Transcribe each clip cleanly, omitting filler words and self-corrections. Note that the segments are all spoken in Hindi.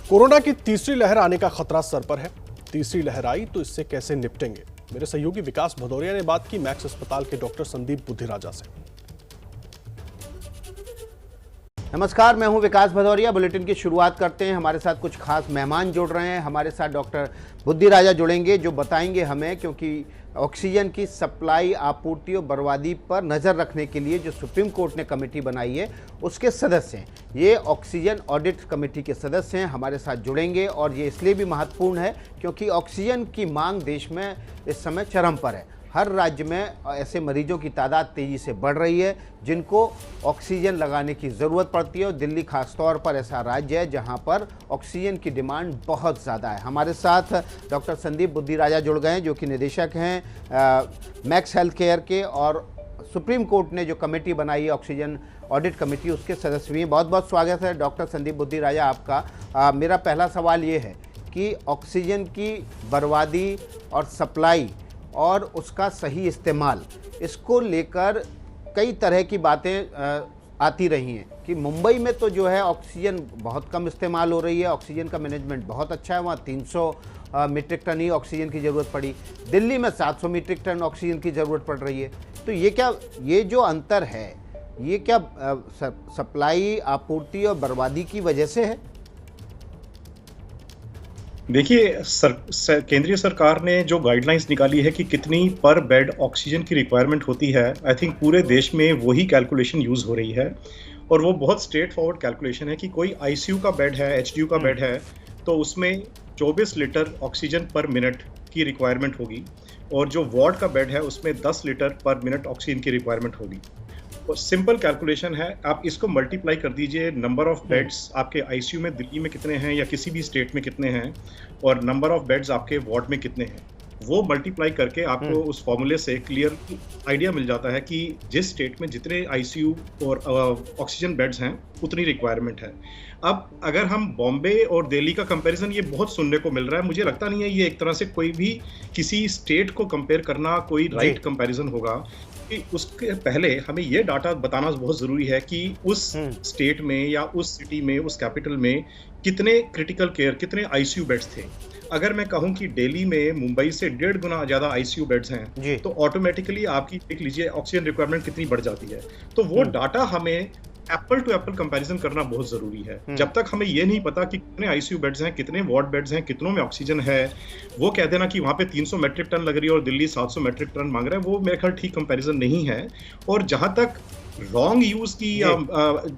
कोरोना की तीसरी लहर आने का खतरा सर पर है। तीसरी लहर आई तो इससे कैसे निपटेंगे? मेरे सहयोगी विकास भदौरिया ने बात की मैक्स अस्पताल के डॉक्टर संदीप बुद्धिराजा से। नमस्कार, मैं हूं विकास भदौरिया। बुलेटिन की शुरुआत करते हैं। हमारे साथ कुछ खास मेहमान जुड़ रहे हैं। हमारे साथ डॉक्टर बुद्धिराजा जुड़ेंगे जो बताएंगे हमें, क्योंकि ऑक्सीजन की सप्लाई, आपूर्ति और बर्बादी पर नज़र रखने के लिए जो सुप्रीम कोर्ट ने कमेटी बनाई है उसके सदस्य हैं। ये ऑक्सीजन ऑडिट कमेटी के सदस्य हैं, हमारे साथ जुड़ेंगे। और ये इसलिए भी महत्वपूर्ण है क्योंकि ऑक्सीजन की मांग देश में इस समय चरम पर है। हर राज्य में ऐसे मरीजों की तादाद तेज़ी से बढ़ रही है जिनको ऑक्सीजन लगाने की ज़रूरत पड़ती है, और दिल्ली खास तौर पर ऐसा राज्य है जहां पर ऑक्सीजन की डिमांड बहुत ज़्यादा है। हमारे साथ डॉक्टर संदीप बुद्धिराजा जुड़ गए हैं जो कि निदेशक हैं मैक्स हेल्थ केयर के, और सुप्रीम कोर्ट ने जो कमेटी बनाई है ऑक्सीजन ऑडिट कमेटी, उसके सदस्य भी हैं। बहुत बहुत स्वागत है डॉक्टर संदीप बुद्धिराजा आपका। मेरा पहला सवाल ये है कि ऑक्सीजन की बर्बादी और सप्लाई और उसका सही इस्तेमाल, इसको लेकर कई तरह की बातें आती रही हैं कि मुंबई में तो जो है ऑक्सीजन बहुत कम इस्तेमाल हो रही है, ऑक्सीजन का मैनेजमेंट बहुत अच्छा है, वहाँ 300 मीट्रिक टन ही ऑक्सीजन की ज़रूरत पड़ी। दिल्ली में 700 मीट्रिक टन ऑक्सीजन की ज़रूरत पड़ रही है। तो ये जो अंतर है, ये क्या सप्लाई, आपूर्ति और बर्बादी की वजह से है? देखिए, केंद्रीय सरकार ने जो गाइडलाइंस निकाली है कि कितनी पर बेड ऑक्सीजन की रिक्वायरमेंट होती है, आई थिंक पूरे देश में वही कैलकुलेशन यूज़ हो रही है। और वो बहुत स्ट्रेट फॉरवर्ड कैलकुलेशन है कि कोई आईसीयू का बेड है, एचडीयू का बेड है, तो उसमें 24 लीटर ऑक्सीजन पर मिनट की रिक्वायरमेंट होगी, और जो वार्ड का बेड है उसमें 10 लीटर पर मिनट ऑक्सीजन की रिक्वायरमेंट होगी। और सिंपल कैलकुलेशन है, आप इसको मल्टीप्लाई कर दीजिए नंबर ऑफ बेड्स आपके आईसीयू में दिल्ली में कितने हैं या किसी भी स्टेट में कितने हैं, और नंबर ऑफ बेड्स आपके वार्ड में कितने हैं। वो मल्टीप्लाई करके आपको उस फॉर्मूले से क्लियर आइडिया मिल जाता है कि जिस स्टेट में जितने आईसीयू और ऑक्सीजन बेड्स हैं उतनी रिक्वायरमेंट है। अब अगर हम बॉम्बे और दिल्ली का कंपैरिजन, ये बहुत सुनने को मिल रहा है, मुझे लगता नहीं है ये एक तरह से कोई भी किसी स्टेट को कंपेयर करना कोई राइट कंपैरिजन होगा। कि उसके पहले हमें ये डाटा बताना बहुत ज़रूरी है कि उस स्टेट में या उस सिटी में, उस कैपिटल में कितने क्रिटिकल केयर, कितने आईसीयू बेड्स थे। अगर मैं कहूं कि दिल्ली में मुंबई से 1.5 गुना ज़्यादा आईसीयू बेड्स हैं, तो ऑटोमेटिकली आपकी देख लीजिए ऑक्सीजन रिक्वायरमेंट कितनी बढ़ जाती है। तो वो डाटा हमें एप्पल टू एप्पल कंपैरिजन करना बहुत जरूरी है। जब तक हमें ये नहीं पता कि कितने आईसीयू बेड्स हैं, कितने वार्ड बेड्स हैं, कितनों में ऑक्सीजन है, वो कह देना कि वहाँ पे 300 मेट्रिक टन लग रही है और दिल्ली 700 मेट्रिक टन मांग रहा है, वो मेरे ख्याल ठीक कंपैरिजन नहीं है। और जहाँ तक रॉन्ग यूज की या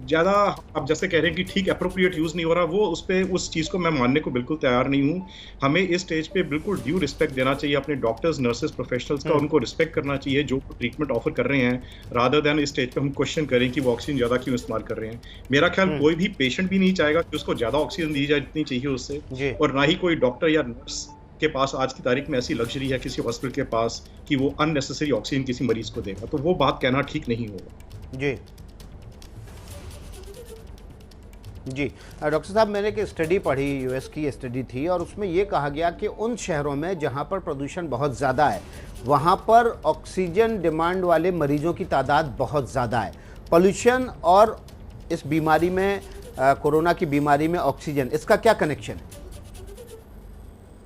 ज़्यादा आप जैसे कह रहे हैं कि ठीक अप्रोप्रिएट यूज़ नहीं हो रहा, वो उस चीज़ को मैं मानने को बिल्कुल तैयार नहीं हूँ। हमें इस स्टेज पे बिल्कुल ड्यू रिस्पेक्ट देना चाहिए अपने डॉक्टर्स, नर्सेज, प्रोफेशनल्स का। उनको रिस्पेक्ट करना चाहिए जो ट्रीटमेंट ऑफर कर रहे हैं, रादर देन इस स्टेज पे हम क्वेश्चन करें कि वो ऑक्सीजन ज़्यादा क्यों इस्तेमाल कर रहे हैं। मेरा ख्याल कोई भी पेशेंट भी नहीं चाहेगा कि उसको ज़्यादा ऑक्सीजन दी जाए जितनी चाहिए उससे, और ना ही कोई डॉक्टर या नर्स के पास आज की तारीख में ऐसी लग्जरी है किसी हॉस्पिटल के पास कि वो अननेसेसरी ऑक्सीजन किसी मरीज को देगा। तो वो बात कहना ठीक नहीं होगा। जी डॉक्टर साहब, मैंने एक स्टडी पढ़ी, यूएस की स्टडी थी, और उसमें ये कहा गया कि उन शहरों में जहाँ पर प्रदूषण बहुत ज़्यादा है वहाँ पर ऑक्सीजन डिमांड वाले मरीजों की तादाद बहुत ज़्यादा है। पोल्यूशन और इस बीमारी में, कोरोना की बीमारी में ऑक्सीजन, इसका क्या कनेक्शन है?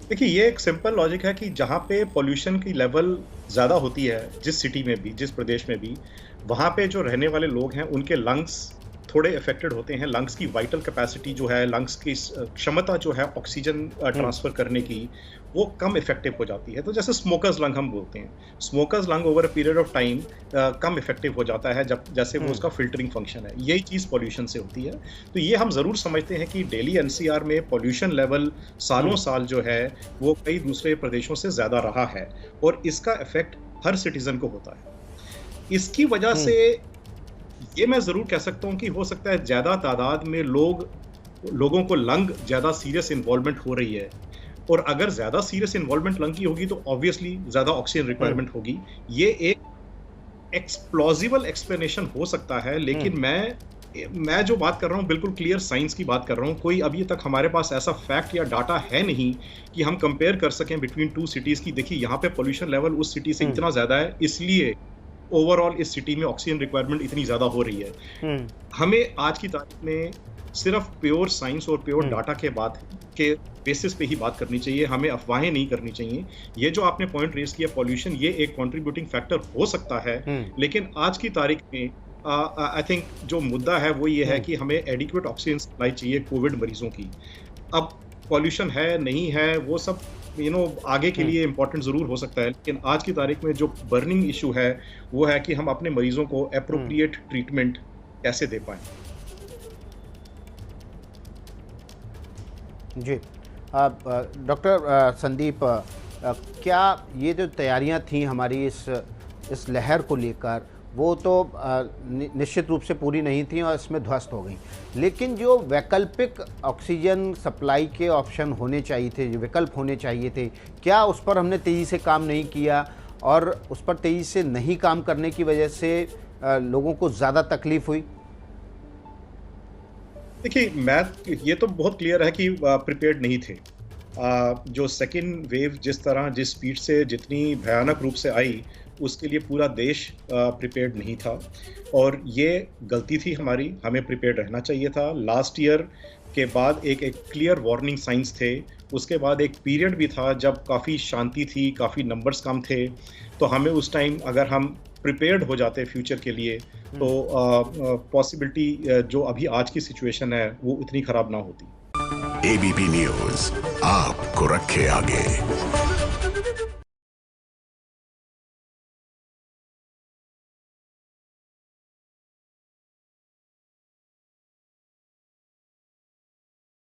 देखिए, ये एक सिंपल लॉजिक है कि जहाँ पे पोल्यूशन की लेवल ज़्यादा होती है, जिस सिटी में भी, जिस प्रदेश में भी, वहाँ पे जो रहने वाले लोग हैं उनके लंग्स थोड़े अफेक्टेड होते हैं। लंग्स की वाइटल कैपेसिटी जो है, लंग्स की क्षमता जो है ऑक्सीजन ट्रांसफ़र करने की, वो कम इफेक्टिव हो जाती है। तो जैसे स्मोकर्स लंग हम बोलते हैं, smokers lung over a period of time come effective हो जाता है जब जैसे वो उसका फिल्टरिंग फंक्शन है। यही चीज़ पॉल्यूशन से होती है। तो ये हम ज़रूर समझते हैं कि दिल्ली एनसीआर में पॉल्यूशन लेवल सालों साल जो है वो कई दूसरे प्रदेशों से ज़्यादा रहा है, और इसका इफेक्ट हर सिटीज़न को होता है। इसकी वजह से ये मैं ज़रूर कह सकता हूँ कि हो सकता है ज़्यादा तादाद में लोगों को लंग ज़्यादा सीरियस इन्वॉल्वमेंट हो रही है, और अगर ज़्यादा सीरियस इन्वॉल्वमेंट लंग की होगी तो ऑब्वियसली ज़्यादा ऑक्सीजन रिक्वायरमेंट होगी। ये एक एक्सप्लॉजिबल एक्सप्लेनेशन हो सकता है, लेकिन मैं जो बात कर रहा हूँ बिल्कुल क्लियर साइंस की बात कर रहा हूँ। कोई अभी तक हमारे पास ऐसा फैक्ट या डाटा है नहीं कि हम कंपेयर कर सकें बिटवीन 2 सिटीज़ की। देखिए, यहाँ पे पोल्यूशन लेवल उस सिटी से इतना ज़्यादा है, इसलिए ओवरऑल इस सिटी में ऑक्सीजन रिक्वायरमेंट इतनी ज़्यादा हो रही है। हमें आज की तारीख में सिर्फ प्योर साइंस और प्योर डाटा के बेसिस पे ही बात करनी चाहिए, हमें अफवाहें नहीं करनी चाहिए। ये जो आपने पॉइंट रेज किया पॉल्यूशन, ये एक कंट्रीब्यूटिंग फैक्टर हो सकता है, लेकिन आज की तारीख में आई थिंक जो मुद्दा है वो ये है कि हमें एडिक्वेट ऑक्सीजन सप्लाई चाहिए कोविड मरीजों की। अब पॉल्यूशन है नहीं है वो सब आगे के लिए इम्पोर्टेंट जरूर हो सकता है, लेकिन आज की तारीख में जो बर्निंग इशू है वो है कि हम अपने मरीजों को एप्रोप्रिएट ट्रीटमेंट कैसे दे पाएं। जी डॉक्टर संदीप, क्या ये जो तैयारियां थी हमारी इस लहर को लेकर, वो तो निश्चित रूप से पूरी नहीं थी और इसमें ध्वस्त हो गई, लेकिन जो वैकल्पिक ऑक्सीजन सप्लाई के ऑप्शन होने चाहिए थे, जो विकल्प होने चाहिए थे, क्या उस पर हमने तेज़ी से काम नहीं किया और उस पर तेज़ी से नहीं काम करने की वजह से लोगों को ज़्यादा तकलीफ हुई? देखिए, ये तो बहुत क्लियर है कि प्रिपेयर्ड नहीं थे। जो सेकेंड वेव जिस तरह जिस स्पीड से जितनी भयानक रूप से आई, उसके लिए पूरा देश प्रिपेयर्ड नहीं था और ये गलती थी हमारी, हमें प्रिपेयर्ड रहना चाहिए था। लास्ट ईयर के बाद एक क्लियर वार्निंग साइंस थे, उसके बाद एक पीरियड भी था जब काफ़ी शांति थी, काफ़ी नंबर्स कम थे, तो हमें उस टाइम अगर हम प्रिपेयर्ड हो जाते फ्यूचर के लिए तो पॉसिबिलिटी जो अभी आज की सिचुएशन है वो इतनी ख़राब ना होती। एबीपी न्यूज़ आपको रखे आगे।